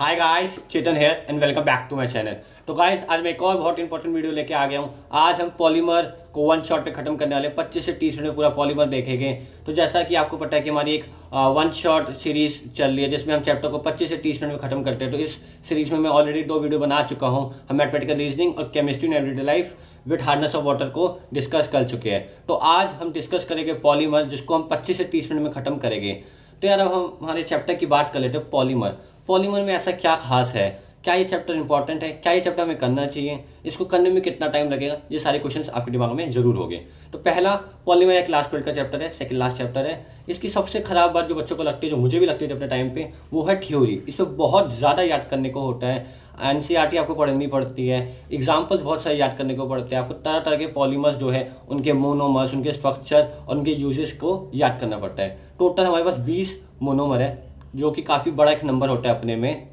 Hi guys, Chetan here and welcome back to my channel. तो guys, आज मैं एक और बहुत इंपॉर्टेंट वीडियो लेके आ गया हूँ। आज हम पॉलीमर को वन शॉट पे खत्म करने वाले 25 से 30 मिनट में पूरा पॉलीमर देखेंगे। तो जैसा कि आपको पता है कि हमारी एक वन शॉट सीरीज चल रही है जिसमें हम चैप्टर को 25 से 30 मिनट में खत्म करते हैं। तो इस सीरीज में मैं ऑलरेडी 2 वीडियो बना चुका हूँ। हम मैथमेटिकल रीजनिंग और chemistry in everyday life with hardness of water को डिस्कस कर चुके हैं। तो आज हम डिस्कस करेंगे पॉलीमर, जिसको हम 25 से 30 मिनट में खत्म करेंगे। तो यार, अब हम हमारे चैप्टर की बात कर लेते हैं। पॉलीमर पॉलीमर में ऐसा क्या खास है? क्या ये चैप्टर इंपॉर्टेंट है? क्या ये चैप्टर हमें करना चाहिए? इसको करने में कितना टाइम लगेगा? ये सारे क्वेश्चंस आपके दिमाग में जरूर होंगे। तो पहला, पॉलीमर एक लास्ट ट्वेल्थ का चैप्टर है, सेकंड लास्ट चैप्टर है। इसकी सबसे खराब बात जो बच्चों को लगती है, जो मुझे भी लगती थी अपने टाइम पे, वो है थ्योरी। इस पर बहुत ज़्यादा याद करने को होता है। एनसीईआरटी आपको पढ़नी पड़ती है, एग्जाम्पल्स बहुत सारे याद करने को पड़ते हैं। आपको तरह तरह के पॉलीमर्स जो है, उनके मोनोमर्स, उनके स्ट्रक्चर और उनके यूजेस को याद करना पड़ता है। टोटल हमारे पास 20 मोनोमर है, जो कि काफ़ी बड़ा एक नंबर होता है अपने में।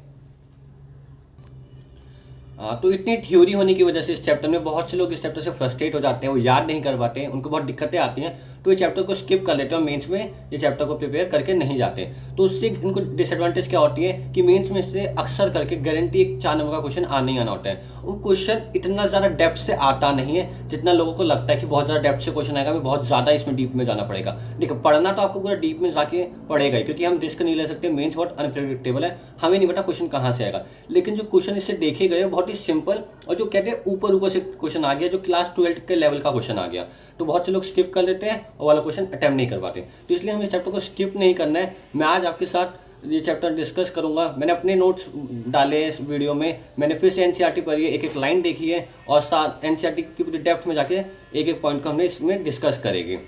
तो इतनी थ्योरी होने की वजह से इस चैप्टर में बहुत से लोग इस चैप्टर से फ्रस्ट्रेट हो जाते हैं, वो याद नहीं कर पाते हैं, उनको बहुत दिक्कतें आती हैं। तो ये चैप्टर को स्किप कर लेते हैं और मेंस में ये चैप्टर को प्रिपेयर करके नहीं जाते। तो उससे इनको डिसएडवांटेज क्या होती है कि मेंस में से अक्सर करके गारंटी एक 4 नंबर का क्वेश्चन आना ही आना होता है। वो क्वेश्चन इतना ज़्यादा डेप्थ से आता नहीं है जितना लोगों को लगता है कि बहुत ज़्यादा डेप्थ से क्वेश्चन आएगा, हमें बहुत ज़्यादा इसमें डीप में जाना पड़ेगा। देखो, पढ़ना तो आपको पूरा डीप में जाके पड़ेगा ही, क्योंकि हम रिस्क नहीं ले सकते। मेंस बहुत अनप्रेडिक्टेबल है, हमें नहीं पता क्वेश्चन कहाँ से आएगा। लेकिन जो क्वेश्चन इससे देखे गए बहुत ही सिंपल, और जो कहते हैं ऊपर ऊपर से क्वेश्चन आ गया, जो क्लास 12 के लेवल का क्वेश्चन आ गया। तो बहुत से लोग स्किप कर लेते हैं और वाला क्वेश्चन अटेम्प्ट नहीं कर पाते। तो इसलिए हमें इस चैप्टर को स्किप नहीं करना है। मैं आज आपके साथ ये चैप्टर डिस्कस करूंगा। मैंने अपने नोट्स डाले इस वीडियो में, मैंने फिर से एनसीईआरटी पढ़ी है, एक एक लाइन देखी है, और साथ एनसीईआरटी की पूरी डेप्थ में जाके एक एक पॉइंट को हमने इसमें डिस्कस करेंगे।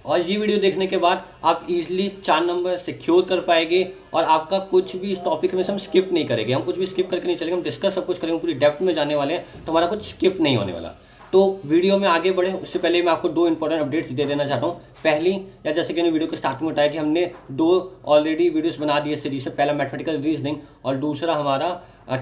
और ये वीडियो देखने के बाद आप इजीली 4 नंबर सिक्योर कर पाएंगे, और आपका कुछ भी इस टॉपिक में से हम स्किप नहीं करेंगे। हम कुछ भी स्किप करके नहीं चलेंगे, हम डिस्कस सब कुछ करेंगे, पूरी डेप्थ में जाने वाले हैं, तो हमारा कुछ स्किप नहीं होने वाला। तो वीडियो में आगे बढ़े उससे पहले मैं आपको 2 इंपॉर्टेंट अपडेट्स दे देना चाहता हूँ। पहली, या जैसे कि मैंने वीडियो के स्टार्ट में बताया कि हमने 2 ऑलरेडी वीडियोस बना दिए सीरीज में। पहला मैथमेटिकल रीजनिंग और दूसरा हमारा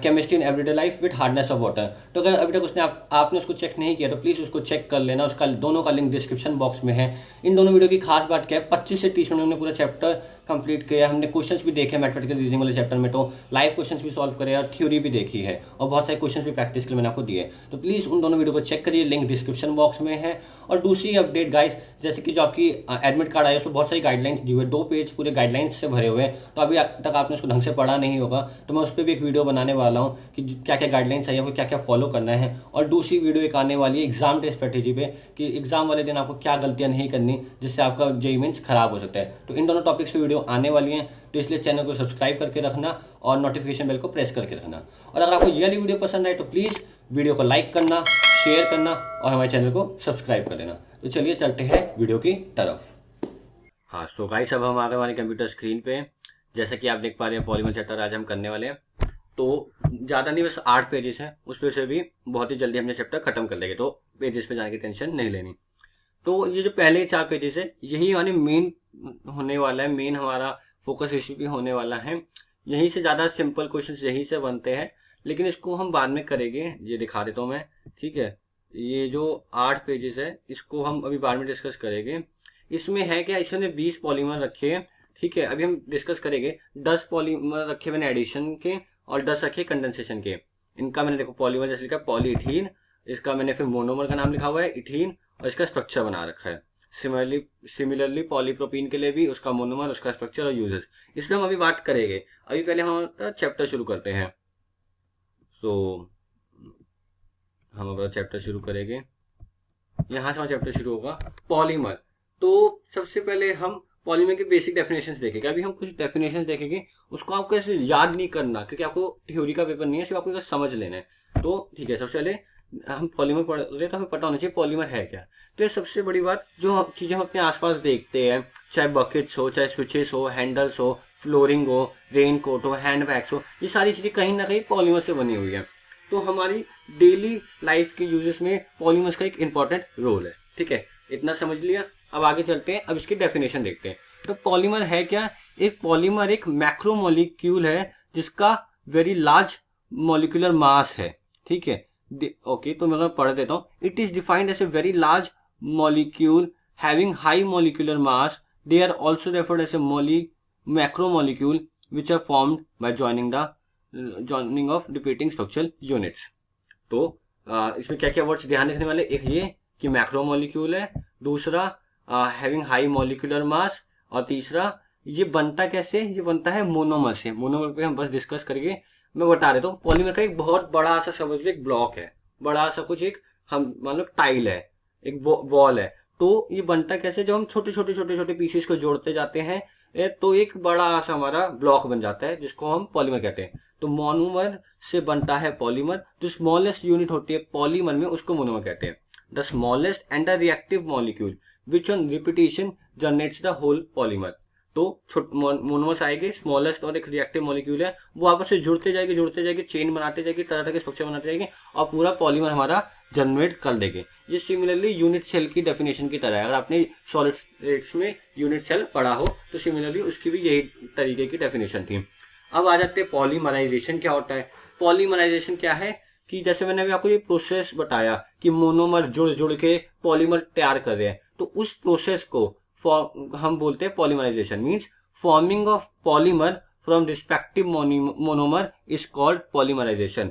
chemistry in everyday life with hardness of water. तो अगर अभी तक उसने आपने उसको चेक नहीं किया तो प्लीज़ उसको चेक कर लेना। उसका दोनों का लिंक डिस्क्रिप्शन बॉक्स में है। इन दोनों वीडियो की खास बात क्या है, 25 से 30 मिनट में हमने पूरा चैप्टर कंप्लीट किया। हमने क्वेश्चंस भी देखे मैथमेटिकल रीजनिंग वाले चैप्टर में, तो लाइव क्वेश्चंस भी सॉल्व करे और थ्योरी भी देखी है, और बहुत सारे क्वेश्चंस भी प्रैक्टिस के लिए मैंने आपको दिए। तो प्लीज़ उन दोनों वीडियो को चेक करिए, लिंक डिस्क्रिप्शन बॉक्स में है। और दूसरी अपडेट गाइस, जैसे कि जो आपकी एडमिट कार्ड आई है उसमें बहुत सारी गाइडलाइंस दी हुई है, 2 पेज पूरे गाइडलाइंस से भरे हुए हैं। तो अभी तक आपने उसको ढंग से पढ़ा नहीं होगा, तो मैं उस पर भी एक वीडियो बनाने वाला हूँ कि क्या क्या गाइडलाइंस है, आपको क्या क्या फॉलो करना है। और दूसरी वीडियो एक आने वाली है एग्जाम डे स्ट्रेटेजी पे, कि एग्जाम वाले दिन आपको क्या गलतियां नहीं करनी जिससे आपका जेईई मेंस खराब हो सकता है। तो इन दोनों टॉपिक्स पे वीडियो आने वाली हैं, तो इसलिए चैनल को सब्सक्राइब करके रखना और नोटिफिकेशन बेल को प्रेस करके रखना। और अगर आपको ये वाली वीडियो पसंद आए तो प्लीज़ वीडियो को लाइक करना, शेयर करना और हमारे चैनल को सब्सक्राइब कर देना। तो चलिए चलते हैं वीडियो की तरफ। हाँ, तो गाइस, अब हम आ गए हमारे कंप्यूटर स्क्रीन पे। जैसा कि आप देख पा रहे हैं, पॉलीमर चैप्टर आज हम करने वाले हैं। तो ज़्यादा नहीं, बस 8 पेजेस हैं, उस पर से भी बहुत ही जल्दी हमने चैप्टर खत्म कर लेंगे। तो पेजेस पे जाने की टेंशन नहीं लेनी। तो ये जो पहले 4 पेजेस है, यही हमारे मेन होने वाला है, मेन हमारा फोकस इश्यू भी होने वाला है। यहीं से ज़्यादा सिंपल क्वेश्चंस यहीं से बनते हैं, लेकिन इसको हम बाद में करेंगे। ये दिखा देता हूँ मैं, ठीक है। ये जो 8 पेजेस है, इसको हम अभी बाद में डिस्कस करेंगे। इसमें है क्या, इसमें 20 पॉलीमर रखे हैं, ठीक है। अभी हम डिस्कस करेंगे 10 पॉलीमर रखे मैंने एडिशन के, और 10 रखे कंडेंसेशन के। इनका मैंने देखो पॉलीमर जैसे लिखा पॉलीइथीन, इसका मैंने फिर मोनोमर का नाम लिखा हुआ है इथीन, और इसका स्ट्रक्चर बना रखा है। सिमिलरली पॉलीप्रोपीन के लिए भी उसका मोनोमर, उसका स्ट्रक्चर और यूजेस, इस पर हम अभी बात करेंगे। अभी पहले हम चैप्टर शुरू करते हैं। तो हम अपना चैप्टर शुरू करेंगे, यहाँ से हमारा चैप्टर शुरू होगा पॉलीमर। तो सबसे पहले हम पॉलीमर की बेसिक डेफिनेशंस देखेंगे। अभी हम कुछ डेफिनेशंस देखेंगे, उसको आपको ऐसे याद नहीं करना, क्योंकि आपको थ्योरी का पेपर नहीं है, सिर्फ आपको समझ लेना है। तो ठीक है, सबसे पहले हम पॉलीमर पढ़ रहे हैं तो हमें पता होना चाहिए पॉलीमर है क्या। तो ये सबसे बड़ी बात, जो चीज़ें हम अपने आसपास देखते हैं, चाहे बकेट्स हो, चाहे स्विचेस हो, हैंडल्स हो, फ्लोरिंग हो, रेन कोट हो, हैंड बैग्स हो, ये सारी चीज़ें कहीं ना कहीं पॉलीमर से बनी हुई है। तो हमारी डेली लाइफ के यूजेस में पॉलीमर्स का एक इंपॉर्टेंट रोल है, ठीक है। इतना समझ लिया, अब आगे चलते हैं, अब इसकी डेफिनेशन देखते हैं। तो पॉलीमर है क्या? एक पॉलीमर एक मैक्रोमोलिक्यूल है जिसका वेरी लार्ज मॉलिक्यूलर मास है, ठीक है। ओके, तो मैं पढ़ देता हूँ। It is defined as a very large molecule having high molecular mass. They are also referred as a macromolecule which are formed by joining of repeating structural units. तो इसमें क्या क्या वर्ड्स ध्यान रखने वाले, एक ये कि मैक्रोमोलिक्यूल है, दूसरा हैविंग हाई मॉलिक्यूलर मास, और तीसरा ये बनता कैसे, ये बनता है मोनोमर से। मोनोमर पे हम बस डिस्कस करके मैं बता देता हूँ। पॉलीमर का एक बहुत बड़ा सा समझ लो एक ब्लॉक है, बड़ा सा कुछ, एक हम मान लो टाइल है, एक वॉल है। तो ये बनता कैसे, जब हम छोटे छोटे छोटे छोटे पीसेस को जोड़ते जाते हैं तो एक बड़ा सा हमारा ब्लॉक बन जाता है, जिसको हम पॉलीमर कहते हैं। तो मोनोमर से बनता है पॉलीमर। जो स्मॉलेस्ट यूनिट होती है पॉलीमर में, उसको मोनोमर कहते हैं। The smallest and the reactive molecule which on repetition generates the whole polymer. तो मोनोमर्स आएंगे, स्मॉलेस्ट और एक रिएक्टिव मॉलिक्यूल है, वो आपस में जुड़ते जाएंगे, चेन बनाते जाएंगे, तरह तरह के स्ट्रक्चर बनाते जाएंगे और पूरा पॉलीमर हमारा जनरेट कर देंगे। ये सिमिलरली यूनिट सेल की डेफिनेशन की तरह है। अगर आपने सॉलिड्स में यूनिट सेल पढ़ा हो तो सिमिलरली उसकी भी यही तरीके की डेफिनेशन थी। अब आ जाते हैं पॉलीमराइजेशन क्या होता है। पॉलीमराइजेशन क्या है कि जैसे मैंने अभी आपको ये प्रोसेस बताया कि मोनोमर जुड़ जुड़ के पॉलीमर तैयार कर रहे हैं, तो उस प्रोसेस को हम बोलते हैं polymerisation. Means forming of polymer from respective monomer is called polymerisation.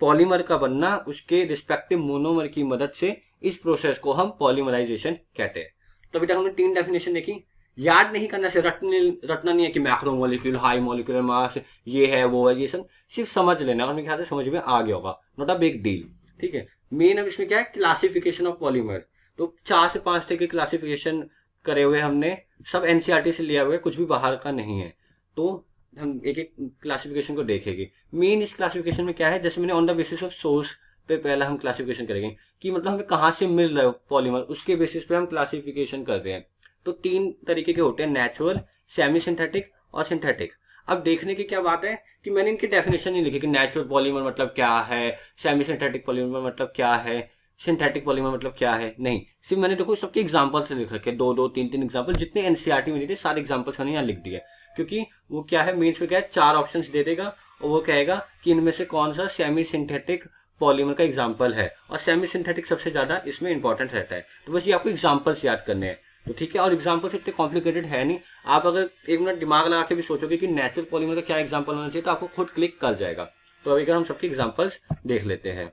Polymer का बनना उसके रिस्पेक्टिव मोनोमर की मदद से, इस प्रोसेस को हम पॉलीमराइजेशन कहते हैं। तो बेटा हमने 3 डेफिनेशन देखी। याद नहीं करना से रटना नहीं है कि मैक्रोमोलिक्यूल, हाई मॉलिक्यूलर मास, ये है वो है, ये सब सिर्फ समझ लेना और मेरे ख्याल से समझ में आ गया होगा, नॉट अ बिग डील। ठीक है। मेन अब इसमें क्या है, क्लासिफिकेशन ऑफ पॉलीमर। तो 4 से 5 तरह के क्लासिफिकेशन करे हुए हमने, सब एनसीईआरटी से लिया हुआ है, कुछ भी बाहर का नहीं है। तो हम एक एक क्लासिफिकेशन को देखेंगे। मेन इस क्लासिफिकेशन में क्या है, जैसे मैंने on the basis of source पे पहला हम क्लासिफिकेशन करेंगे कि मतलब हमें कहाँ से मिल रहा है पॉलीमर, उसके बेसिस पे हम क्लासिफिकेशन कर रहे हैं। तो 3 तरीके के होते हैं, नेचुरल, सेमी सिंथेटिक और सिंथेटिक। अब देखने की क्या बात है कि मैंने इनकी डेफिनेशन नहीं लिखी कि नेचुरल पॉलीमर मतलब क्या है, सेमी सिंथेटिक पॉलीमर मतलब क्या है, सिंथेटिक पॉलीमर मतलब क्या है। नहीं, सिर्फ मैंने देखो सबके एग्जांपल से लिख रखे, 2-2, 3-3 एग्जांपल, जितने एनसीईआरटी में दिए सारे एग्जांपल्स मैंने यहाँ लिख दिए। क्योंकि वो क्या है, मेंस में क्या है, 4 ऑप्शंस दे देगा और वो कहेगा कि इनमें से कौन सा सेमी सिंथेटिक पॉलीमर का एग्जाम्पल है, और सेमी सिंथेटिक सबसे ज्यादा इसमें इंपॉर्टेंट रहता है। तो बस ये आपको एग्जाम्पल्स याद करने हैं, तो ठीक है। और एग्जाम्पल्स इतने कॉम्प्लिकेटेड है नहीं, आप अगर 1 मिनट दिमाग लगा के भी सोचोगे कि नेचुरल पॉलीमर का क्या एग्जाम्पल होना चाहिए, तो आपको खुद क्लिक कर जाएगा। तो अभी अगर हम सबके एग्जाम्पल्स देख लेते हैं,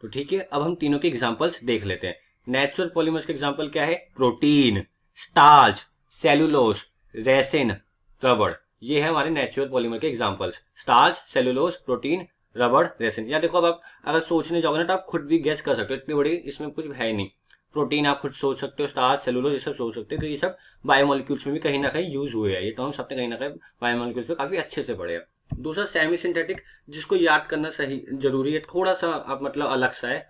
तो ठीक है, अब हम तीनों के एग्जाम्पल्स देख लेते हैं। नेचुरल पॉलीमर्स के एग्जाम्पल क्या है, प्रोटीन, स्टार्च, सेलुलोज, रेसिन, रबड़। ये है हमारे नेचुरल पॉलीमर के एग्जाम्पल्स, स्टार्च, सेलुलोज, प्रोटीन, रबड़, रेसिन। या देखो, अब आप अगर सोचने जाओगे ना तो आप खुद भी गेस कर सकते हो, इतनी बड़ी इसमें कुछ है नहीं। प्रोटीन आप खुद सोच सकते हो, स्टार्च, सेलुलोज ये सब सोच सकते हो, तो ये सब बायोमोलिक्यूल्स में भी कहीं ना कहीं यूज हुए हैं। ये टर्म्स आपने कहीं ना कहीं बायोमोलिक्यूल्स में काफी अच्छे से पढ़े हैं। दूसरा सेमी सिंथेटिक, जिसको याद करना सही जरूरी है, थोड़ा सा आप मतलब अलग सा है,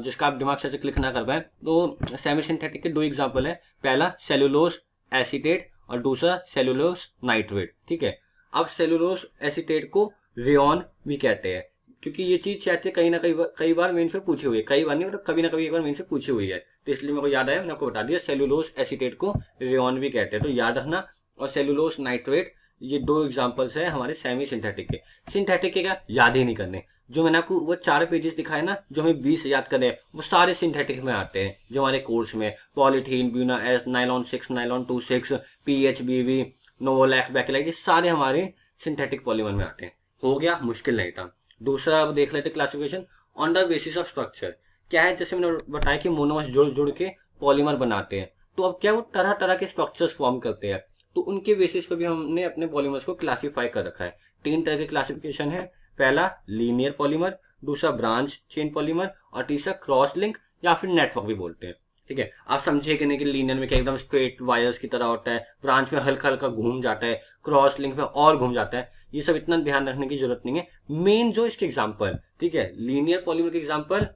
जिसका आप दिमाग से क्लिक ना कर पाए। तो सेमी सिंथेटिक के 2 एग्जाम्पल है, पहला सेलुलोज एसीटेट और दूसरा सेलुलोज नाइट्रेट। ठीक है। अब सेलुलोज एसीटेट को रेयन भी कहते हैं, क्योंकि ये चीज शायद से कहीं ना कई बार मेंस में पूछी हुई है, कई बार नहीं मतलब कभी ना कभी एक बार मेंस में पूछी हुई है, तो इसलिए मेरे को याद आया, मैंने आपको बता दिया। सेलुलोज एसीटेट को रेयन भी कहते हैं, तो याद रखना। और सेलुलोज नाइट्रेट, ये 2 एग्जांपल्स है हमारे सेमी सिंथेटिक के। सिंथेटिक के क्या याद ही नहीं करने, जो मैंने आपको वो 4 पेजेस दिखाए ना, जो हमें 20 याद करने हैं, वो सारे सिंथेटिक में आते हैं जो हमारे कोर्स में। Polythene, buna S, nylon 6, nylon 26, PHBV, novolac, bakelite, ये सारे हमारे सिंथेटिक पॉलीमर में आते हैं। हो गया, मुश्किल नहीं था। दूसरा अब देख लेते classification on the basis of structure. क्या है, जैसे मैंने बताया कि मोनोमर्स जुड़ जुड़ के पॉलीमर बनाते हैं, तो अब क्या वो तरह तरह के स्ट्रक्चर्स फॉर्म करते हैं, तो उनके बेसिस पे भी हमने अपने पॉलीमर्स को क्लासिफाई कर रखा है। 3 तरह के क्लासिफिकेशन है, पहला लीनियर पॉलीमर, दूसरा ब्रांच चेन पॉलीमर और तीसरा क्रॉस लिंक या फिर नेटवर्क भी बोलते हैं। ठीक है। आप समझे कि नहीं कि लीनियर में क्या एकदम स्ट्रेट वायर्स की तरह होता है, ब्रांच में हल्का हल्का घूम जाता है, क्रॉस लिंक में और घूम जाता है, ये सब इतना ध्यान रखने की जरूरत नहीं है। मेन जो इसके एग्जांपल, ठीक है, लीनियर पॉलीमर के एग्जांपल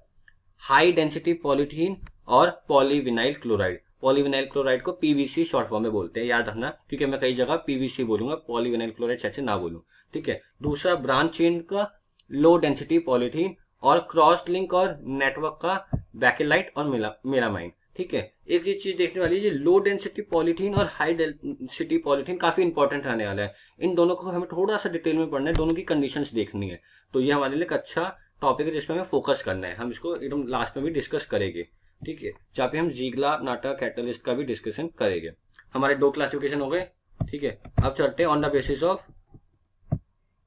हाई डेंसिटी पॉलीथीन और पॉलीविनाइल क्लोराइड। पॉलीविनाइल क्लोराइड को PVC शॉर्ट फॉर्म में बोलते हैं, याद रखना, क्योंकि मैं कई जगह PVC बोलूंगा, पॉलीविनाइल क्लोराइड ऐसे ना बोलूं। ठीक है। दूसरा ब्रांच चेन का लो डेंसिटी पॉलीथीन और क्रॉस लिंक और नेटवर्क का बैकेलाइट और मेलामाइन। ठीक है। एक ये चीज देखने वाली है, ये लो डेंसिटी पॉलीथीन और हाई डेंसिटी पॉलीथीन काफी इंपॉर्टेंट रहने वाला है। इन दोनों को हमें थोड़ा सा डिटेल में पढ़ना है, दोनों की कंडीशंस देखनी है। तो ये हमारे लिए एक अच्छा टॉपिक है जिसमें हमें फोकस करना है। हम इसको एकदम लास्ट में भी डिस्कस करेंगे। ठीक है। जहाँ पे हम जीगला, नाटा, कैटलिस्ट का भी डिस्कशन करेंगे। हमारे 2 क्लासिफिकेशन हो गए। ठीक है, अब चलते हैं on the basis of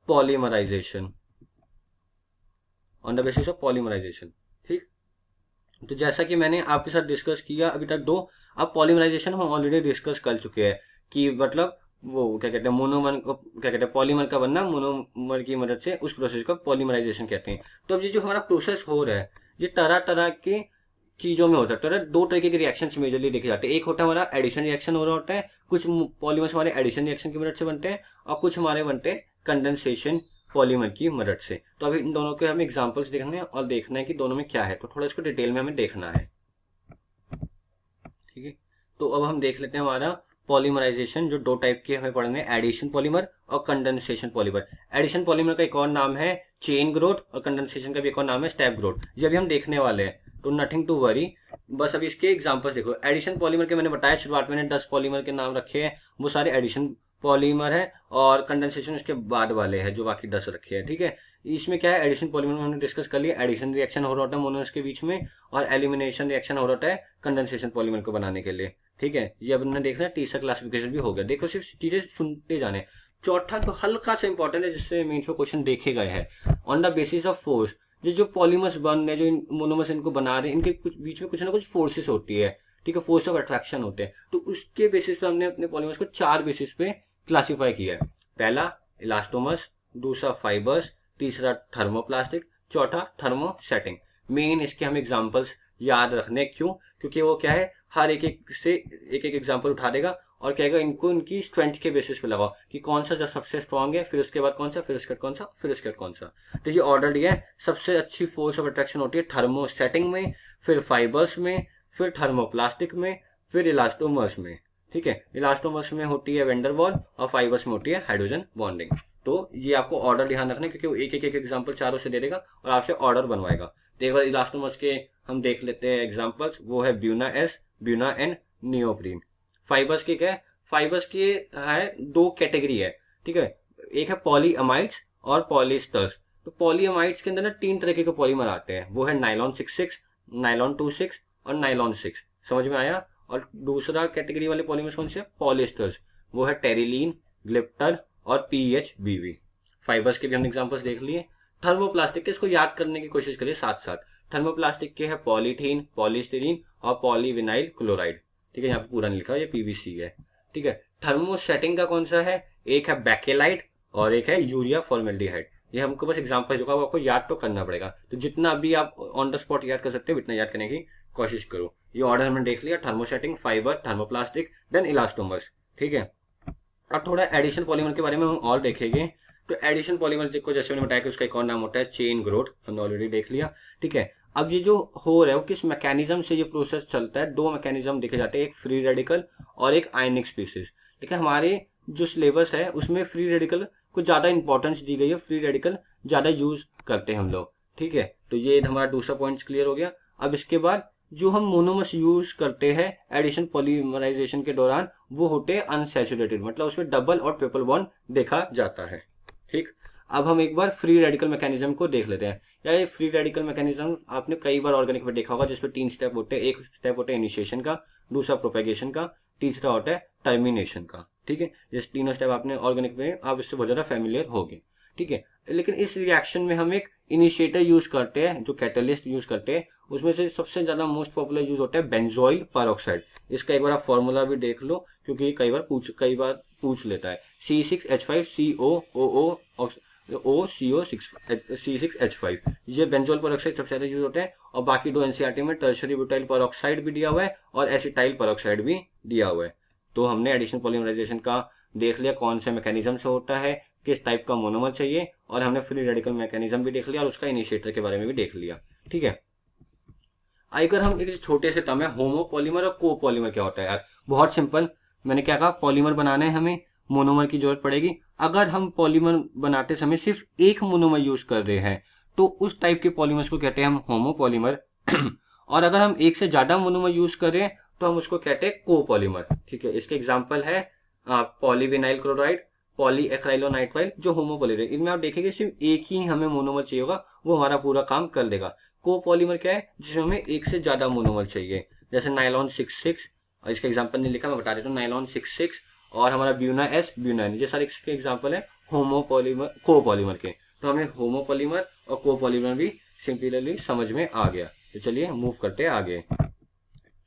polymerisation, on the basis of polymerisation. ठीक, तो जैसा कि मैंने आपके साथ डिस्कस किया अभी तक दो, अब पॉलीमराइजेशन हम ऑलरेडी डिस्कस कर चुके हैं कि मतलब वो क्या कहते हैं, मोनोमर को क्या कहते हैं, पॉलीमर का बनना मोनोमर की मदद से, उस प्रोसेस को पॉलीमराइजेशन कहते हैं। तो अब ये जो हमारा प्रोसेस हो रहा है ये तरह तरह के चीजों में हो सकता है। दो तरीके के रिएक्शन मेजरली देखे जाते हैं, एक होता है हमारा एडिशन रिएक्शन हो रहा होता है, कुछ पॉलीमर्स हमारे एडिशन रिएक्शन की मदद से बनते हैं और कुछ हमारे बनते हैं कंडेंसेशन पॉलीमर की मदद से। तो अभी इन दोनों के हमें एग्जांपल्स देखने हैं और देखना है कि दोनों में क्या है, तो थोड़ा इसको डिटेल में हमें देखना है। ठीक है, तो अब हम देख लेते हैं हमारा पॉलीमराइजेशन, जो दो टाइप के हमें पढ़ने हैं, एडिशन पॉलीमर और कंडेंसेशन पॉलीमर। एडिशन पॉलीमर का एक और नाम है चेन ग्रोथ और कंडेंसेशन का भी एक और नाम है स्टेप ग्रोथ। ये अभी हम देखने वाले हैं, तो नथिंग टू वरी, बस अभी इसके एग्जांपल्स देखो। एडिशन पॉलीमर के मैंने बताया शुरुआत में 10 पॉलीमर के नाम रखे हैं, वो सारे एडिशन पॉलीमर है, और कंडेंसेशन उसके बाद वाले हैं जो बाकी 10 रखे हैं। ठीक है, इसमें क्या है, एडिशन पॉलीमर में हमने डिस्कस कर लिया, एडिशन रिएक्शन हो रहा होता है मोनोमर्स के बीच में, और एलिमिनेशन रिएक्शन हो रहा होता है कंडेंसेशन पॉलीमर को बनाने के लिए। ठीक है, ये अब हमने देखना है, तीसरा क्लासिफिकेशन भी हो गया। देखो सिर्फ चीजें सुनते जाने। चौथा तो हल्का सा इंपॉर्टेंट है, जिससे मेंस में क्वेश्चन देखे गए हैं, on the basis of force. ये जो पॉलीमर्स बन रहे, जो मोनोमर्स इनको बना रहे हैं, इनके कुछ बीच में कुछ ना कुछ फोर्सेस होती है। ठीक है, फोर्स ऑफ अट्रैक्शन होते हैं, तो उसके बेसिस पे हमने अपने पॉलीमर्स को 4 बेसिस पे क्लासीफाई किया है। पहला इलास्टोमर्स, दूसरा फाइबर्स, तीसरा थर्मोप्लास्टिक, चौथा थर्मोसेटिंग। मेन इसके हम एग्जांपल्स याद रखने, क्यों, क्योंकि वो क्या है, हर एक एक एग्जांपल उठा देगा और कहेगा इनको इनकी स्ट्रेंथ के बेसिस पे लगाओ कि कौन सा जो सबसे स्ट्रॉन्ग है, फिर उसके बाद कौन सा, फिर उसके बाद कौन सा, फिर उसके बाद कौन सा। तो ये ऑर्डर दिया है, सबसे अच्छी फोर्स ऑफ अट्रैक्शन होती है थर्मोसेटिंग में, फिर फाइबर्स में, फिर थर्मोप्लास्टिक में, फिर इलास्टोमर्स में। ठीक है, इलास्टोमर्स में होती है वेंडरवॉल और फाइबर्स में होती है हाइड्रोजन बॉन्डिंग। तो ये आपको ऑर्डर ध्यान रखना है, क्योंकि वो एक एक एग्जाम्पल चारों से दे देगा और आपसे ऑर्डर बनवाएगा। तो एक बार इलास्टोमर्स के हम देख लेते हैं एग्जाम्पल्स, वो है buna S, buna N, neoprene. Fibres की क्या है, फाइबर्स की है 2 कैटेगरी है। ठीक है, एक है पॉलीअमाइड्स और पॉलीस्टर्स। तो पॉलीअमाइड्स के अंदर ना 3 तरह के पॉलीमर आते हैं, वो है नाइलॉन 66, नाइलॉन 26 और नाइलॉन 6। समझ में आया। और दूसरा कैटेगरी वाले पॉलीमर्स कौन से, पॉलिस्टर्स, वो है टेरिलीन, ग्लिप्टर और PHBV। फाइबर्स के भी हमने एग्जांपल्स देख लिए। थर्मोप्लास्टिक के, इसको याद करने की कोशिश करिए साथ साथ। थर्मोप्लास्टिक के है पॉलीथीन, पॉलीस्टीरीन और पॉलीविनाइल क्लोराइड। ठीक है, यहाँ पे पूरा नहीं लिखा, ये PVC है। ठीक है, थर्मोसेटिंग का कौन सा है, एक है बैकेलाइट और एक है यूरिया फॉर्मेल्डिहाइड। ये हमको बस एग्जांपल जो आपको याद तो करना पड़ेगा, तो जितना भी आप ऑन द स्पॉट याद कर सकते हो उतना याद करने की कोशिश करो। ये ऑर्डर हमने देख लिया, thermosetting, fibre, thermoplastic, then elastomers. ठीक है, अब थोड़ा एडिशन पॉलीमर के बारे में हम और देखेंगे। तो एडिशन पॉलीमर को जैसे मैंने बताया कि उसका एक और नाम होता है चेन ग्रोथ, हमने ऑलरेडी देख लिया। ठीक है, अब ये जो हो रहा है वो किस मैकेनिज्म से ये प्रोसेस चलता है, 2 मैकेनिज्म देखे जाते हैं, एक फ्री रेडिकल और एक आयनिक स्पीसीज। ठीक है, हमारे जो सिलेबस है उसमें फ्री रेडिकल को ज्यादा इंपॉर्टेंस दी गई है, फ्री रेडिकल ज्यादा यूज करते हैं हम लोग। ठीक है, तो ये हमारा दूसरा पॉइंट क्लियर हो गया। अब इसके बाद जो हम मोनोमर्स यूज करते हैं एडिशन पॉलीमराइजेशन के दौरान, वो होते हैं अनसैचुरेटेड, मतलब उसमें डबल और ट्रिपल बॉन्ड देखा जाता है। ठीक, अब हम एक बार फ्री रेडिकल मैकेनिज्म को देख लेते हैं। या ये फ्री रेडिकल मैकेनिज्म आपने कई बार ऑर्गेनिक में देखा होगा, जिसमें 3 स्टेप होते हैं। एक स्टेप होता है इनिशिएशन का, दूसरा प्रोपेगेशन का, तीसरा होता है टर्मिनेशन का। ठीक है, ये तीनों स्टेप आपने ऑर्गेनिक में, आप इससे बहुत ज्यादा फेमिलियर होंगे। ठीक है, लेकिन इस रिएक्शन में हम एक इनिशिएटर यूज करते हैं, जो कैटलिस्ट यूज करते हैं, उसमें से सबसे ज्यादा मोस्ट पॉपुलर यूज होता है बेंजोइल पेरोक्साइड। इसका एक बार आप फॉर्मूला भी देख लो, क्योंकि ये कई बार पूछ लेता है। C6H5CO6 ये बेंजोइल पेरोक्साइड सबसे ज्यादा यूज होता है। और बाकी 2 NCERT में टर्शरी ब्यूटाइल पेरोक्साइड भी दिया हुआ है और एसिटाइल पेरोक्साइड भी दिया हुआ है। तो हमने एडिशन पॉलीमराइजेशन का देख लिया, कौन से मैकेनिज्म से होता है, किस टाइप का मोनोमर चाहिए, और हमने फ्री रेडिकल मैकेनिज्म भी देख लिया और उसका इनिशिएटर के बारे में भी देख लिया। ठीक है, अगर हम एक छोटे से टर्म है होमोपॉलीमर और कोपॉलीमर क्या होता है यार, बहुत सिंपल। मैंने क्या कहा, पॉलीमर बनाना है हमें, मोनोमर की जरूरत पड़ेगी। अगर हम पॉलीमर बनाते समय सिर्फ एक मोनोमर यूज कर रहे हैं तो उस टाइप के पॉलीमर्स को कहते हैं हम होमोपॉलीमर। और अगर हम एक से ज्यादा मोनोमर यूज कर रहे हैं तो हम उसको कहते हैं कोपॉलीमर। ठीक है, इसके एग्जाम्पल है पॉलीविनाइल क्लोराइड, पॉलीएक्राइलोनाइट्राइल, जो होमोपॉलीमर। इनमें आप देखेंगे सिर्फ एक ही हमें मोनोमर चाहिए होगा, वो हमारा पूरा काम कर देगा। कोपॉलीमर क्या है, जिसमें हमें एक से ज्यादा मोनोमर चाहिए, जैसे नाइलॉन 66, और इसका एग्जांपल नहीं लिखा, मैं बता देता हूँ। नाइलॉन 66 और हमारा ब्यूना एस ब्यूनाइन, ये सारे इसके एग्जाम्पल है होमोपॉलीमर कोपॉलीमर के। तो हमें होमोपॉलीमर और कोपॉलीमर भी सिंपली समझ में आ गया। तो चलिए मूव करते हैं आगे।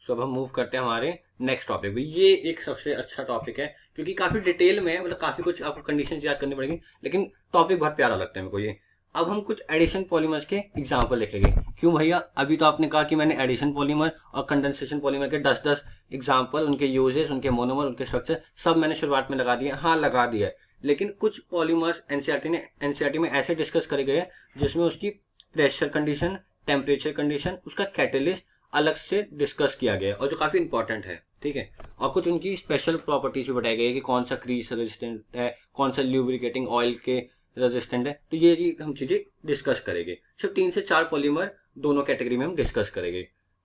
सो अब हम मूव करते हैं हमारे नेक्स्ट टॉपिक पे। ये एक सबसे अच्छा टॉपिक है क्योंकि काफी डिटेल में है, मतलब काफी कुछ आपको कंडीशंस याद करनी पड़ेगी, लेकिन टॉपिक बहुत प्यारा लगता है मेरे को ये। अब हम कुछ एडिशन पॉलीमर्स के एग्जाम्पल लिखेंगे। क्यों भैया, अभी तो आपने कहा कि मैंने एडिशन पॉलीमर और कंडेंसेशन पॉलीमर के 10-10 एग्जाम्पल, उनके यूजेस, उनके मोनोमर, उनके स्ट्रक्चर सब मैंने शुरुआत में लगा दिया। हाँ लगा दिया है, लेकिन कुछ पॉलीमर्स एनसीईआरटी में ऐसे डिस्कस करे गए जिसमें उसकी प्रेशर कंडीशन, टेम्परेचर कंडीशन, उसका कैटेलिस्ट अलग से डिस्कस किया गया और जो काफी इंपॉर्टेंट है, ठीक है। और कुछ उनकी स्पेशल प्रॉपर्टीज भी बताई गई है कि कौन सा क्रीज रेजिस्टेंट है, कौन सा ल्यूब्रिकेटिंग ऑयल के रेजिस्टेंट है। तो ये हम चीजें डिस्कस करेंगे। सिर्फ 3 से 4 पॉलीमर दोनों कैटेगरी में हम डिस्कस करेंगे।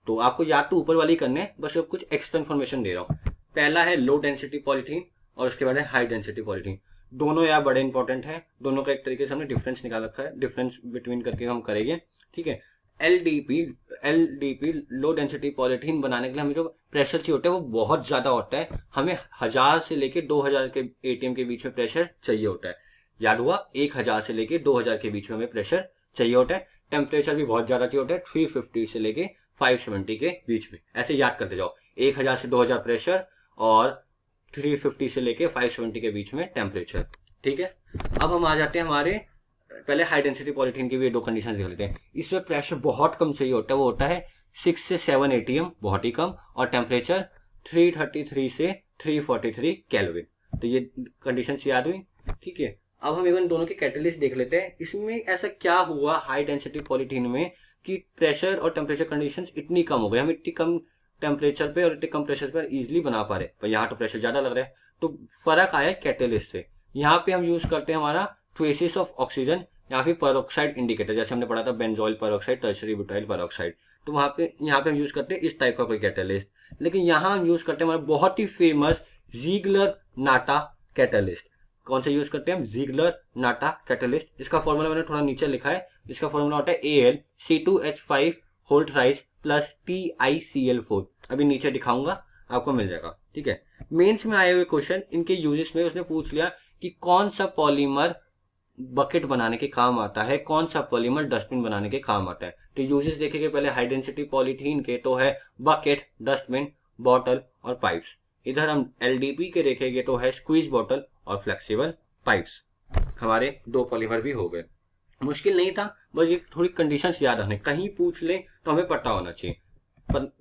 तो आपको याद तो ऊपर वाली करने हैं, बस अब कुछ एक्स्ट्रा इन्फॉर्मेशन दे रहा हूँ। पहला है लो डेंसिटी पॉलीथीन और उसके बाद है हाई डेंसिटी पॉलीथीन। दोनों यार बड़े इंपॉर्टेंट है, दोनों का एक तरीके से हमने डिफरेंस निकाल रखा है, डिफरेंस बिटवीन करके हम करेंगे, ठीक है। एलडीपी लो डेंसिटी पॉलीथीन बनाने के लिए हमें जो प्रेशर चाहिए होता है वो बहुत ज्यादा होता है। हमें 1000 से लेके 2000 के एटीएम के बीच में प्रेशर चाहिए होता है। याद हुआ, 1000 से लेके 2000 के बीच में हमें प्रेशर चाहिए होता है। टेम्परेचर भी बहुत ज्यादा चाहिए होता है, 350 से लेके 570 के बीच में। ऐसे याद करते जाओ, 1000 से 2000 प्रेशर और 350 से लेके 570 के बीच में टेम्परेचर, ठीक है। अब हम आ जाते हैं हमारे पहले हाई डेंसिटी पॉलीथीन की भी 2 कंडीशन देख लेते हैं। इसमें प्रेशर बहुत कम चाहिए होता है, वो होता है 6 से 7 एटीएम, बहुत ही कम, और टेम्परेचर 333 से 343 केल्विन। तो ये कंडीशन याद हुई, ठीक है। अब हम इवन दोनों के कैटेलिस्ट देख लेते हैं। इसमें ऐसा क्या हुआ हाई डेंसिटी पॉलीथीन में कि प्रेशर और टेम्परेचर कंडीशंस इतनी कम हो गई, हम इतनी कम टेम्परेचर पे और इतने कम प्रेशर पर इजिली बना पा रहे, पर यहाँ तो प्रेशर ज्यादा लग रहा है। तो फर्क आया कैटेलिस्ट से। यहाँ पे हम यूज करते हैं हमारा ट्रेसेस ऑफ ऑक्सीजन या फिर पेरोक्साइड इंडिकेटर, जैसे हमने पढ़ा था benzoyl peroxide, tertiary butyl peroxide. तो वहां पे यहाँ पे हम यूज करते हैं इस टाइप का कोई कैटेलिस्ट। लेकिन यहाँ हम यूज करते हैं हमारा बहुत ही फेमस जीगलर नाटा कैटेलिस्ट। कौन सा यूज करते हैं हम? जीगलर नाटा कैटेलिस्ट। इसका फॉर्मूला मैंने थोड़ा नीचे लिखा है। इसका फॉर्मूला होता है AlC2H5 whole thrice plus TiCl4। अभी नीचे दिखाऊंगा, आपको मिल जाएगा, ठीक है। मेंस में आए हुए क्वेश्चन, इनके यूजेस में उसने पूछ लिया कि कौन सा पॉलीमर बकेट बनाने के काम आता है, कौन सा पॉलीमर डस्टबिन बनाने के काम आता है। तो यूजेस देखेंगे पहले हाई डेंसिटी पॉलीथीन के, तो है बकेट, डस्टबिन, बॉटल और पाइप्स। इधर हम एलडीपी के देखेंगे तो है स्क्वीज बॉटल और फ्लेक्सिबल पाइप्स। हमारे 2 पॉलीमर भी हो गए। मुश्किल नहीं था, बस ये थोड़ी कंडीशंस याद रखने, कहीं पूछ ले तो हमें पता होना चाहिए। पर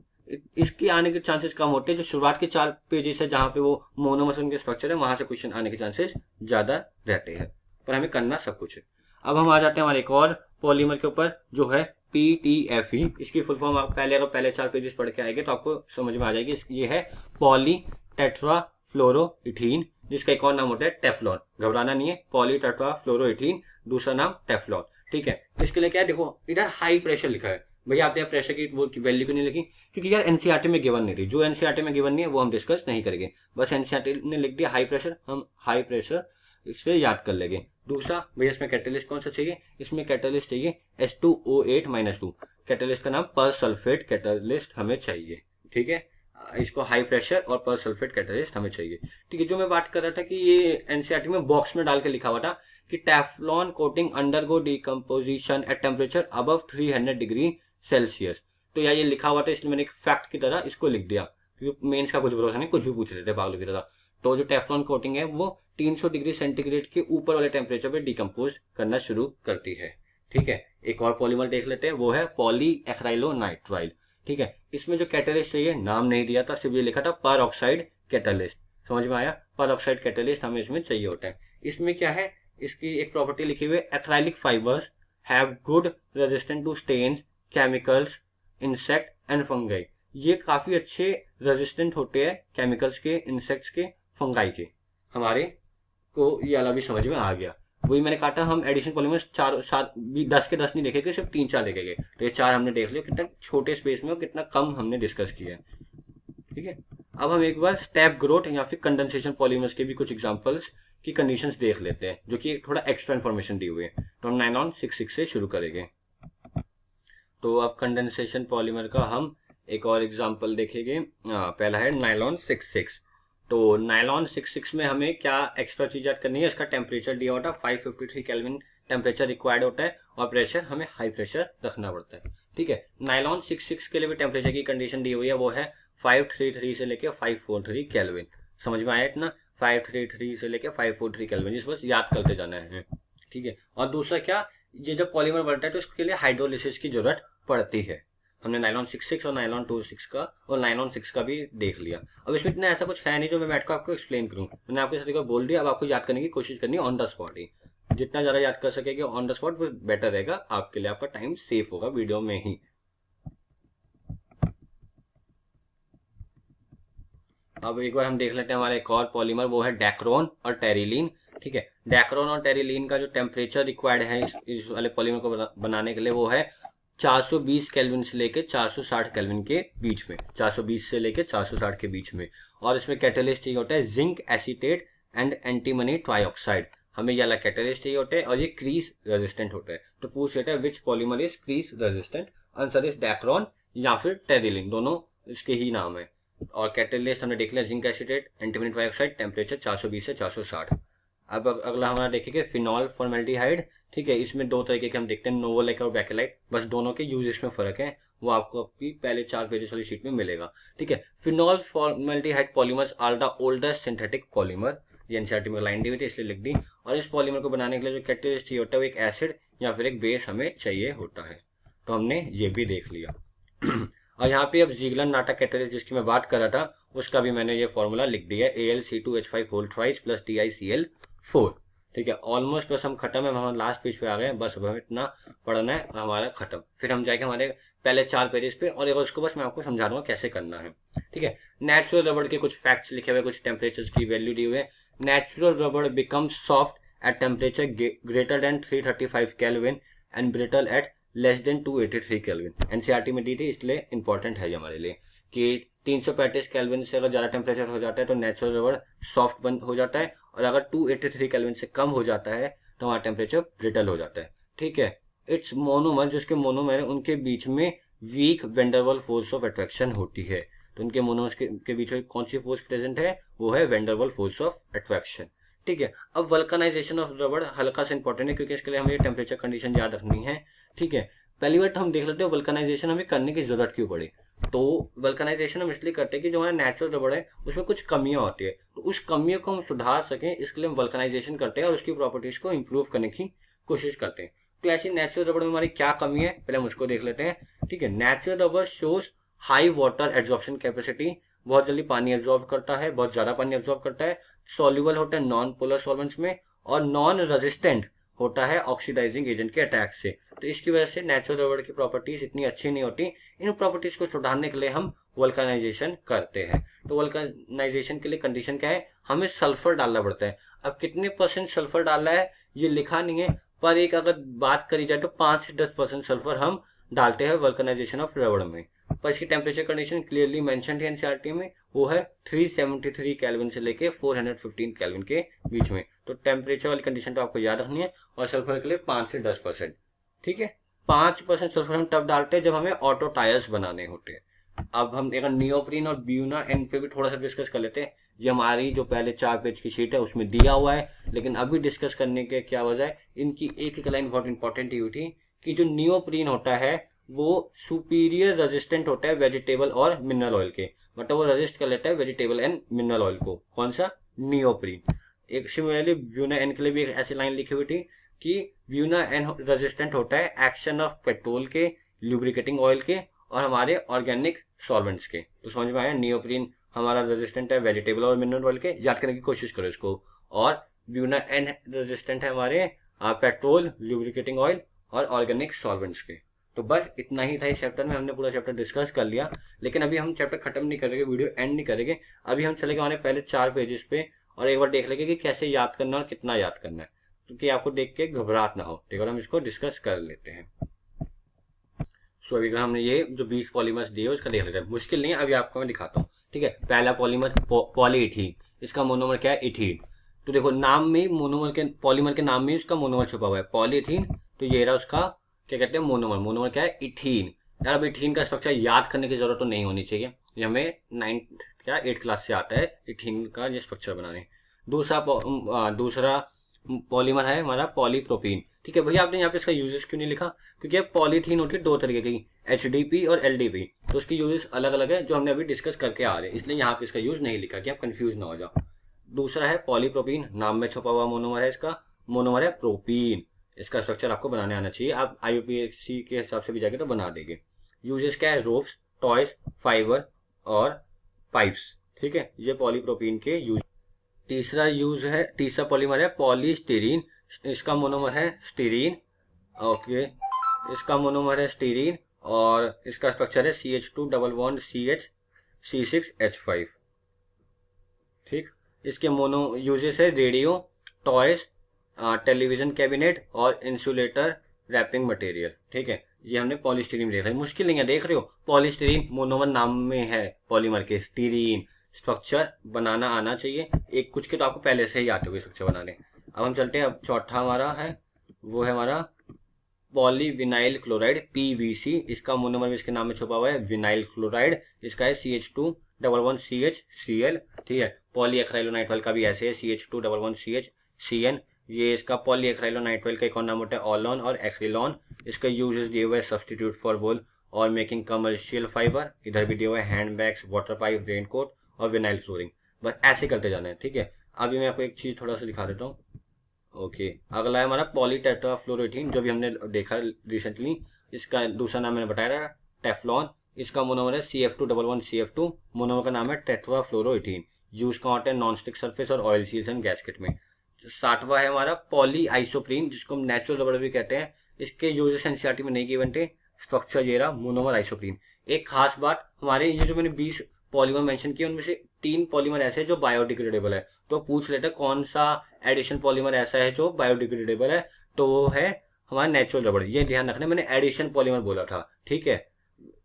इसके आने के चांसेस कम होते हैं जो शुरुआत के 4 पेजेस है, जहां पे वो मोनोमर के स्ट्रक्चर है, वहां से क्वेश्चन आने के चांसेस ज्यादा रहते हैं, पर हमें करना सब कुछ है। अब हम आ जाते हैं हमारे एक और पॉलीमर के ऊपर जो है PTFE। इसकी फुल फॉर्म आप पहले 4 पेजेस पढ़ के आएंगे तो आपको समझ में आ जाएगी। ये है पॉली टेट्राफ्लोरोइथीन, जिसका एक और नाम होता है टेफ्लॉन। घबराना नहीं है, पॉली टेट्राफ्लोरोइथीन, दूसरा नाम टेफ्लॉन, ठीक है। इसके लिए क्या है, देखो इधर हाई प्रेशर लिखा है। भैया आपने प्रेशर की वो वैल्यू क्यों नहीं लिखी? क्योंकि यार एनसीईआरटी में गिवन नहीं थी। जो एनसीईआरटी में गिवन नहीं है वो हम डिस्कस नहीं करेंगे। बस एनसीईआरटी ने लिख दिया हाई प्रेशर, हम हाई प्रेशर इससे याद कर लेंगे। दूसरा भैया इसमें कैटेलिस्ट कौन सा चाहिए? इसमें कैटेलिस्ट चाहिए H2O8-2। कैटेलिस्ट का नाम पर सल्फेट कैटेलिस्ट हमें चाहिए, ठीक है। इसको हाई प्रेशर और पर सल्फेट कैटेलिस्ट हमें चाहिए, ठीक है। जो मैं बात कर रहा था कि ये एनसीईआरटी में बॉक्स में डाल के लिखा हुआ था कि Teflon coating undergo decomposition at temperature above 300 degree Celsius. तो यार ये लिखा हुआ था, इसलिए मैंने एक फैक्ट की तरह इसको लिख दिया, क्योंकि मेंस का कुछ भरोसा नहीं, कुछ भी पूछ रहे थे पागलों की तरह। तो जो टेफ्लॉन कोटिंग है वो 300 डिग्री सेंटीग्रेड के ऊपर वाले टेम्परेचर पे डिकम्पोज करना शुरू करती है, ठीक है। एक और पॉलीमर देख लेते हैं, वो है पॉलीएक्राइलोनाइट्राइल, ठीक है। इसमें जो कैटेलिस्ट चाहिए नाम नहीं दिया था, सिर्फ ये लिखा था पर ऑक्साइड कैटेलिस्ट। समझ में आया? पर ऑक्साइड कैटेलिस्ट हमें इसमें चाहिए होता है। इसमें क्या है, इसकी एक प्रॉपर्टी लिखी हुई है, acrylic fibres have good resistant to stains, chemicals, insect and fungi. ये काफी अच्छे रेजिस्टेंट होते हैं केमिकल्स के, इंसेक्ट्स के, फंगाई के। हमारे को ये वाला भी समझ में आ गया। वही मैंने कहा था हम एडिशन पॉलीमर्स 10 के 10 नहीं देखेंगे, सिर्फ 3-4 देखेंगे। तो ये 4 हमने देख लिया, कितना छोटे स्पेस में और कितना कम हमने डिस्कस किया है, ठीक है। अब हम एक बार स्टेप ग्रोथ या फिर कंडेंसेशन पॉलीमर्स के भी कुछ एग्जांपल्स की कंडीशंस देख लेते हैं, जो कि थोड़ा एक्स्ट्रा इन्फॉर्मेशन दी हुई है। तो हम नायलॉन 66 से शुरू करेंगे। तो अब कंडेंसेशन पॉलीमर का हम एक और एग्जांपल देखेंगे। पहला है नायलॉन 66। तो नायलॉन 66 में हमें क्या एक्स्ट्रा चीज याद करनी है, इसका टेम्परेचर दिया होता है 553 केल्विन टेम्परेचर रिक्वायर्ड होता है और प्रेशर हमें हाई प्रेशर रखना पड़ता है। ठीक है, नायलॉन 66 के लिए भी टेम्परेचर की कंडीशन दी हुई है, वो है 533 से लेके 543 केल्विन। समझ में आया इतना, 533 से लेके 543 केल्विन, इस बस याद करते जाना है। ठीक है, और दूसरा क्या, ये जब पॉलीमर बनता है तो इसके लिए हाइड्रोलिसिस की जरूरत पड़ती है। हमने नायलॉन 66 और नायलॉन 26 का और नायलॉन 6 का भी देख लिया। अब इसमें इतना ऐसा कुछ है नहीं जो मैं बैठ कर आपको एक्सप्लेन करूँ, मैंने आपको तरीका बोल दिया। अब आपको याद करने की कोशिश करनी है ऑन द स्पॉट ही, जितना ज्यादा याद कर सकेंगे ऑन द स्पॉट वो बेटर रहेगा आपके लिए, आपका टाइम सेफ होगा वीडियो में ही। अब एक बार हम देख लेते हैं हमारा एक और पॉलीमर, वो है डेक्रोन और टेरिलीन। ठीक है, डेक्रोन और टेरिलीन का जो टेम्परेचर रिक्वायर्ड है इस वाले पॉलीमर को बनाने के लिए वो है 420 केल्विन से लेके 460 केल्विन के बीच में, 420 से लेके 460 के बीच में। और इसमें कैटेलिस्ट चाहिए होता है zinc acetate and antimony trioxide, हमें ये वाला कैटेलिस्ट चाहिए होता है और ये क्रीज रेजिस्टेंट होता है। तो पूछ लेता है which polymer is crease resistant, answer is dacron या फिर टेरिलीन, दोनों इसके ही नाम है। और कैटेलिस्ट हमने देख लिया zinc acetate antimony trioxide, temperature 420 से 460। अब अगला हमारा देखेंगे फिनॉल फॉर्मेल्डिहाइड। ठीक है, इसमें दो तरीके के हम देखते हैं, नोवोलाइट और बैकेलाइट, बस दोनों के यूजेस में फर्क है, वो आपको आपकी पहले 4 पेजेस वाली शीट में मिलेगा। ठीक है, phenol formaldehyde polymers are the oldest synthetic polymer, ये एनसीईआरटी में लाइन दी हुई थी इसलिए लिख दी। और इस पॉलीमर को बनाने के लिए जो कैटेलिस्ट चाहिए होता है वो एक एसिड या फिर एक बेस हमें चाहिए होता है, तो हमने ये भी देख लिया। और यहाँ पे अब जीगलन नाटा कैटेलिस्ट जिसकी मैं बात कर रहा था उसका भी मैंने ये फॉर्मूला लिख दिया है, AlC2H5 whole twice plus DiCl4। ठीक है, ऑलमोस्ट बस हम खत्म है, हम लास्ट पेज पे आ गए, बस अब हमें इतना पढ़ना है हमारा खत्म। फिर हम जाएंगे हमारे पहले 4 पेजेस पे और एक उसको बस मैं आपको समझा दूंगा कैसे करना है। ठीक है, नेचुरल रबड़ के कुछ फैक्ट्स लिखे हुए, कुछ टेम्परेचर की वैल्यू दी हुई है। नेचुरल रबड़ becomes soft at temperature greater than 335 kelvin and brittle at less than 283 kelvin. NCERT में दी थी इसलिए इंपॉर्टेंट है हमारे लिए कि 335 केल्विन से अगर ज्यादा टेम्परेचर हो जाता है तो नेचुरल रबड़ सॉफ्ट बन हो जाता है, और अगर 283 केल्विन से कम हो जाता है तो हमारा टेम्परेचर ब्रिटल हो जाता है। ठीक है, इट्स मोनोमर, जो इसके मोनोमर है उनके बीच में weak van der Waals force of attraction होती है। तो उनके मोनोमर्स के बीच में कौन सी फोर्स प्रेजेंट है, वो है वेंडरवॉल फोर्स ऑफ अट्रैक्शन। ठीक है, अब वल्कनाइजेशन ऑफ रबड़ हल्का से इंपॉर्टेंट है क्योंकि इसके लिए हमें टेम्परेचर कंडीशन याद रखनी है। ठीक है, पहली बार हम देख लेते हैं वल्कनाइजेशन हमें करने की जरूरत क्यों पड़ी। तो वल्कनाइजेशन हम इसलिए करते हैं कि जो हमारा नेचुरल रबड़ है उसमें कुछ कमियां होती है, तो उस कमियों को हम सुधार सकें इसके लिए हम वल्कनाइजेशन करते हैं और उसकी प्रॉपर्टीज को इंप्रूव करने की कोशिश करते हैं। तो ऐसी नेचुरल रबड़ में हमारी क्या कमी है पहले हम उसको देख लेते हैं। ठीक है, नेचुरल रबड़ shows high water absorption capacity, बहुत जल्दी पानी एब्जॉर्ब करता है, बहुत ज्यादा पानी एब्जॉर्ब करता है, सॉल्युबल होता है नॉन पोलर सॉल्वेंट्स में, और नॉन रेजिस्टेंट होता है ऑक्सीडाइजिंग एजेंट के अटैक से। तो इसकी वजह से नेचुरल रबड़ की प्रॉपर्टीज इतनी अच्छी नहीं होती, इन प्रॉपर्टीज को सुधारने के लिए हम वल्कनाइजेशन करते हैं। तो वल्कनाइजेशन के लिए कंडीशन क्या है, हमें सल्फर डालना पड़ता है। अब कितने % सल्फर डालना है ये लिखा नहीं है, पर एक अगर बात करी जाए तो 5 से 10% सल्फर हम डालते हैं वल्कनाइजेशन ऑफ रबड़ में। पर इसकी टेम्परेचर कंडीशन क्लियरली मेंशन्ड है एनसीईआरटी में, वो है 373 केल्विन से लेके 415 केल्विन के बीच में। तो टेम्परेचर वाली कंडीशन तो आपको याद रखनी है, और सल्फर के लिए 5 से 10%। ठीक है, 5% सल्फर हम तब डालते हैं जब हमें ऑटो टायर्स बनाने होते हैं। अब हम एक नियोप्रीन और ब्यूना एन पे भी थोड़ा सा डिस्कस कर लेते हैं। ये हमारी जो पहले 4 पेज की शीट है उसमें दिया हुआ है, लेकिन अभी डिस्कस करने के क्या वजह है, इनकी एक एक लाइन बहुत इंपॉर्टेंट हुई थी कि जो नियोप्रीन होता है वो सुपीरियर रेजिस्टेंट होता है वेजिटेबल और मिनरल ऑयल के, मतलब वो रेजिस्ट कर लेता है वेजिटेबल एंड मिनरल ऑयल को। कौन सा, नियोप्रीन। एक सिमिलरली ब्यूना एन के लिए भी एक ऐसी लाइन लिखी हुई थी कि ब्यूना एन रेजिस्टेंट होता है एक्शन ऑफ पेट्रोल के, लुब्रिकेटिंग ऑयल के और हमारे ऑर्गेनिक सॉल्वेंट्स के। तो समझ में आया, नियोप्रीन हमारा रेजिस्टेंट है वेजिटेबल और मिनरल ऑयल के, याद करने की कोशिश करो इसको। और ब्यूना एन रेजिस्टेंट है हमारे पेट्रोल, लुब्रिकेटिंग ऑयल और ऑर्गेनिक सॉल्वेंट्स के। तो बस इतना ही था इस चैप्टर में, हमने पूरा चैप्टर डिस्कस कर लिया। लेकिन अभी हम चैप्टर खत्म नहीं करेंगे, वीडियो एंड नहीं करेंगे, अभी हम चलेंगे हमारे पहले 4 पेजेस पे और एक बार देख लेंगे कि कैसे याद करना और कितना याद करना है, क्योंकि आपको देख के घबराहट ना हो। ठीक है, हम इसको डिस्कस कर लेते हैं। सो अभी हमने ये जो 20 पॉलीमर्स दिए उसका देख लेते हैं, मुश्किल नहीं है, अभी आपको मैं दिखाता हूँ। ठीक है, पहला पॉलीमर पॉलीइथीन, इसका मोनोमर क्या है, इथीन। तो देखो नाम में मोनोमर के, पॉलीमर के नाम में उसका मोनोमर छुपा हुआ है पॉलीइथीन। तो ये रहा उसका क्या कहते हैं, मोनोमर। मोनोमर क्या है, इथीन। यार अब इथीन का स्ट्रक्चर याद करने की जरूरत तो नहीं होनी चाहिए, ये हमें 9th क्या 8 क्लास से आता है इथीन का ये स्ट्रक्चर बनाने। दूसरा पॉलीमर है हमारा पॉलीप्रोपीन। ठीक है भैया, आपने यहाँ पे इसका यूजेस क्यों नहीं लिखा? क्योंकि पॉलीथीन होती है दो तरीके की, HDP और LDP, तो उसकी यूजेस अलग अलग है जो हमने अभी डिस्कस करके आ रहे हैं, इसलिए यहाँ पे इसका यूज नहीं लिखा कि आप कंफ्यूज ना हो जाओ। दूसरा है पॉलीप्रोपीन, नाम में छुपा हुआ मोनोमर है, इसका मोनोमर है प्रोपीन। इसका स्ट्रक्चर आपको बनाने आना चाहिए, आप IUPAC के हिसाब से भी जाके तो बना देंगे। यूजेस क्या है? रोप्स, टॉयज, फाइबर और पाइप्स। ठीक है, ये पॉलीप्रोपीन के यूज। तीसरा पॉलीमर है पॉलीस्टीरीन, इसका मोनोमर है स्टीरीन। ओके, इसका मोनोमर है स्टीरीन और इसका स्ट्रक्चर है CH2 double bond CH C6H5। ठीक, इसके मोनो यूजेस है रेडियो, टॉयज, टेलीविजन कैबिनेट और इंसुलेटर रैपिंग मटेरियल। ठीक है, ये हमने पॉलीस्टीरीन देखा है, मुश्किल नहीं है, देख रहे हो पॉलीस्टीरीन मोनोमर नाम में है पॉलीमर के, स्टीरीन। स्ट्रक्चर बनाना आना चाहिए, एक कुछ के तो आपको पहले से ही आते हुए स्ट्रक्चर बनाने। अब हम चलते हैं, अब चौथा हमारा है वो है हमारा पॉलीविनाइल क्लोराइड PVC। इसका मोनोमर भी इसके नाम में छुपा हुआ है, विनाइल क्लोराइड। इसका है CH2 डबल बॉन्ड CH ठीक है। पॉलीएक्राइलोनाइट्राइल का भी ऐसे है, CH2 डबल बॉन्ड CN। ये इसका पॉलीएक्राइलोनाइट्राइल का एक और नाम होता है ऑलोन और एक्रिलॉन। इसका यूजेस दिए हुए सब्सटीट्यूट फॉर वूल और मेकिंग कमर्शियल फाइबर। इधर भी दिए हुए hand bags, water pipe, raincoat और विनाइल फ्लोरिंग। बस ऐसे करते जाना है। ठीक है, अभी मैं आपको एक चीज थोड़ा सा दिखा देता हूँ। ओके, अगला है हमारा पॉलीटेट्राफ्लोरेथीन, जो भी हमने देखा रिसेंटली। इसका दूसरा नाम मैंने बताया टेफ्लॉन। इसका मोनोमर है CF2 double bond CF2। Monomer का नाम है टेट्राफ्लोरोइथीन। यूज का होता है नॉन स्टिक सरफेस और ऑयल सील्स एंड गैस्केट में। 60वां है हमारा पॉली आइसोप्रीन, जिसको हम नेचुरल रबड़ भी कहते हैं। इसके यूजेस NCERT में नहीं गिवन थे। स्ट्रक्चर ये रहा, मोनोमर आइसोप्रीन। एक खास बात, हमारे ये जो मैंने 20 पॉलीमर मेंशन किए उनमें से 3 पॉलीमर ऐसे हैं जो बायोडिग्रेडेबल है। तो पूछ लेते कौन सा एडिशन पॉलीमर ऐसा है जो बायोडिग्रेडेबल है, तो वो है हमारा नेचुरल रबड़। ये ध्यान रखना, मैंने एडिशन पॉलीमर बोला था। ठीक है,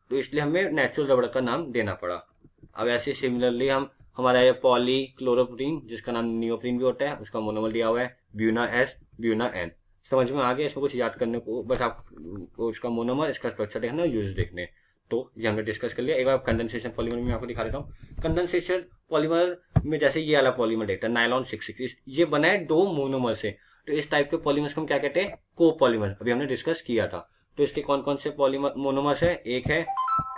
तो इसलिए हमें नेचुरल रबड़ का नाम देना पड़ा। अब ऐसे सिमिलरली हमारा ये पॉली क्लोरोप्रीन, जिसका नाम नियोप्रीन भी होता है, उसका मोनोमर दिया हुआ है ब्यूना S ब्यूना N। समझ में आ गया? इसमें कुछ याद करने को, बस आपको इसका मोनोमर, इसका स्ट्रक्चर देखना, यूज देखने। तो ये हमने डिस्कस कर लिया। एक बार कंडेंसेशन पॉलीमर में आपको दिखा देता हूँ। कंडेंसेशन पॉलीमर में जैसे ये वाला पॉलीमर देखता है नायलॉन 66, ये बना है 2 मोनोमर से। तो इस टाइप के पॉलीमर्स को हम क्या कहते हैं? कोपॉलीमर। अभी हमने डिस्कस किया था। तो इसके कौन कौन से पॉलीमर मोनोमर्स है? एक है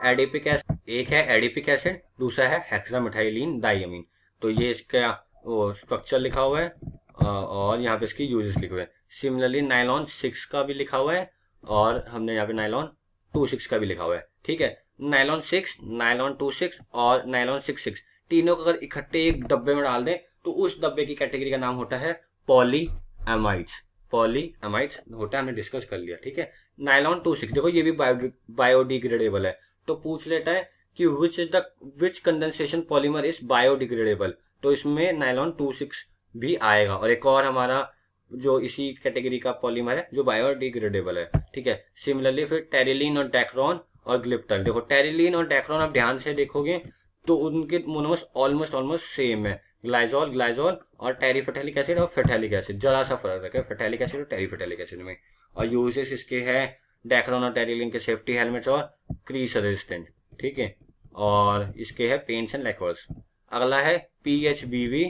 एडिपिक एसिड, दूसरा है हेक्सामिथाइलिन डाइअमीन। तो ये इसका स्ट्रक्चर लिखा हुआ है और यहाँ पे इसकी यूजेस लिखे हुए हैं। सिमिलरली नायलॉन 6 का भी लिखा हुआ है और हमने यहाँ पे नायलॉन 26 का भी लिखा हुआ है। ठीक है, नायलॉन 6, नायलॉन 26 और नायलॉन 66 तीनों को अगर इकट्ठे एक डब्बे में डाल दें तो उस डब्बे की कैटेगरी का नाम होता है पॉलीएमाइड्स होता है, हमने डिस्कस कर लिया। ठीक है, नायलॉन 26 देखो ये भी बायोडिग्रेडेबल है। तो पूछ लेता है कि विच कंडेंसेशन पॉलीमर इज बायोडिग्रेडेबल, तो इसमें नायलॉन 26 भी आएगा। और एक और हमारा जो इसी कैटेगरी का पॉलीमर है जो बायोडिग्रेडेबल है। ठीक है, सिमिलरली फिर टेरिलीन और डेक्रोन और ग्लिप्टल। देखो टेरिलीन और डेक्रोन आप ध्यान से देखोगे तो उनके मोनोमर्स ऑलमोस्ट सेम है, ग्लाइजोल और टेरिफेटालिक एसिड और फेटालिक एसिड। जरा सा फर्क है फेटालिक एसिड और टेरिफेटालिक एसिड में। और यूजेस इसके हैं डेक्रोन और टेरिलीन के सेफ्टी हेलमेट्स और क्रीज रेजिस्टेंट। ठीक है, और इसके है पेंट्स एंड लैक्वर्स। अगला है PHBV।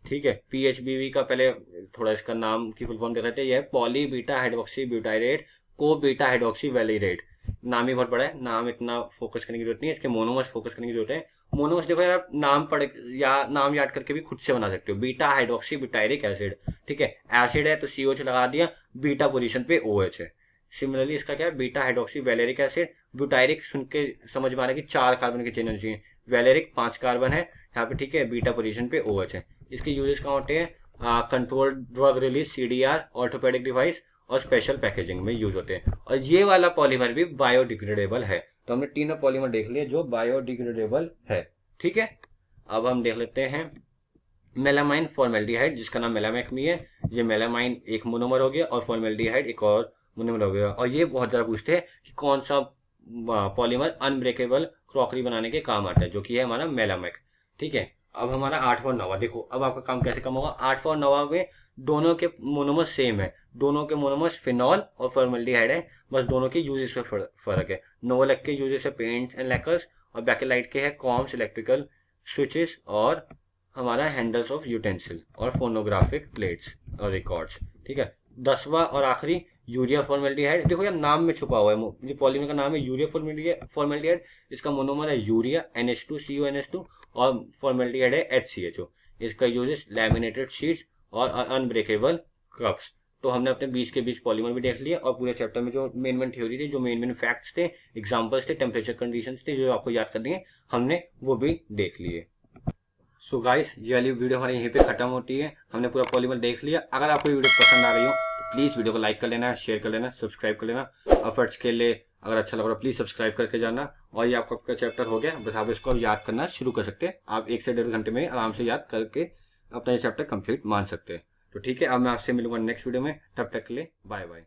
ठीक है, PHBV का पहले थोड़ा इसका नाम की फुल फॉर्म दे देते हैं। यह पॉली बीटा हाइड्रोक्सी ब्यूटाइरेट को बीटा हाइड्रोक्सी वैलिरेट। नाम ही बहुत बड़ा है, नाम इतना फोकस करने की जरूरत नहीं है, इसके मोनोमर्स फोकस करने की जरूरत है। मोनोमर्स देखो यार, नाम याद करके भी खुद से बना सकते हो। Beta hydroxy butyric acid. ठीक है, एसिड है तो COH लगा दिया, बीटा पोजीशन पे OH है। सिमिलरली इसका क्या है? Beta hydroxy valeric acid. Butyric सुन के समझ में आ रहा है कि 4 कार्बन के चेन होने चाहिए, वैलेरिक 5 कार्बन है यहाँ पे। ठीक है, बीटा पोजीशन पे OH है। इसके यूजेस कहाँ होते हैं? Control drug release CDR, orthopaedic device और स्पेशल पैकेजिंग में यूज होते हैं। और ये वाला पॉलीमर भी बायोडिग्रेडेबल है। तो हमने तीनों पॉलीमर देख लिए जो बायोडिग्रेडेबल है। ठीक है, अब हम देख लेते हैं मेलामाइन फॉर्मेल्डिहाइड, जिसका नाम मेलामैक भी है। ये मेलामाइन एक मोनोमर हो गया और फॉर्मेल्डिहाइड एक और मोनोमर हो गया। और ये बहुत ज़्यादा पूछते हैं कि कौन सा पॉलीमर अनब्रेकेबल क्रॉकरी बनाने के काम आता है, जो कि है हमारा मेलामैक। ठीक है, अब हमारा 8वां और 9वां देखो, अब आपका काम कैसे कम होगा। 8वां और 9वां में दोनों के मोनोमर सेम है, दोनों के मोनोमर्स फिनॉल और फॉर्मेल्डिहाइड है, बस दोनों के यूजेस पे फर्क है। नोवलेक के यूजेस है पेंट्स एंड लैकर्स और बैकेलाइट के है कॉम्स, इलेक्ट्रिकल स्विचेस और हमारा हैंडल्स ऑफ यूटेंसिल और फोनोग्राफिक प्लेट्स और रिकॉर्ड्स। ठीक है, 10वां और आखिरी यूरिया फॉर्मेल्डिहाइड। देखो यार नाम में छुपा हुआ है, ये पॉलीमर का नाम है यूरिया फॉर्मेल्डिहाइड। इसका मोनोमर है यूरिया NH2CONH2 और फॉर्मेल्डिहाइड है HCHO। इसका यूज है लैमिनेटेड शीट्स और अनब्रेकेबल कप्स। तो हमने अपने 20 के 20 पॉलीमर भी देख लिया और पूरे चैप्टर में जो मेन थ्योरी थी, जो मेन फैक्ट्स थे, एग्जांपल्स थे, टेम्परेचर कंडीशंस थे जो आपको याद करनी है, हमने वो भी देख लिए। सो गाइस, ये वाली वीडियो हमारी यहीं पे खत्म होती है। हमने पूरा पॉलीमर देख लिया। अगर आपको ये वीडियो पसंद आ रही हो तो प्लीज़ वीडियो को लाइक कर लेना, शेयर कर लेना, सब्सक्राइब कर लेना। एफर्ट्स के लिए अगर अच्छा लग रहा प्लीज़ सब्सक्राइब करके जाना। और ये आपका चैप्टर हो गया, बस आप इसको याद करना शुरू कर सकते हैं। आप 1 से 1.5 घंटे में आराम से याद करके अपना ये चैप्टर कंप्लीट मान सकते हैं। तो ठीक है, अब मैं आपसे मिलूंगा नेक्स्ट वीडियो में। तब तक के लिए बाय बाय।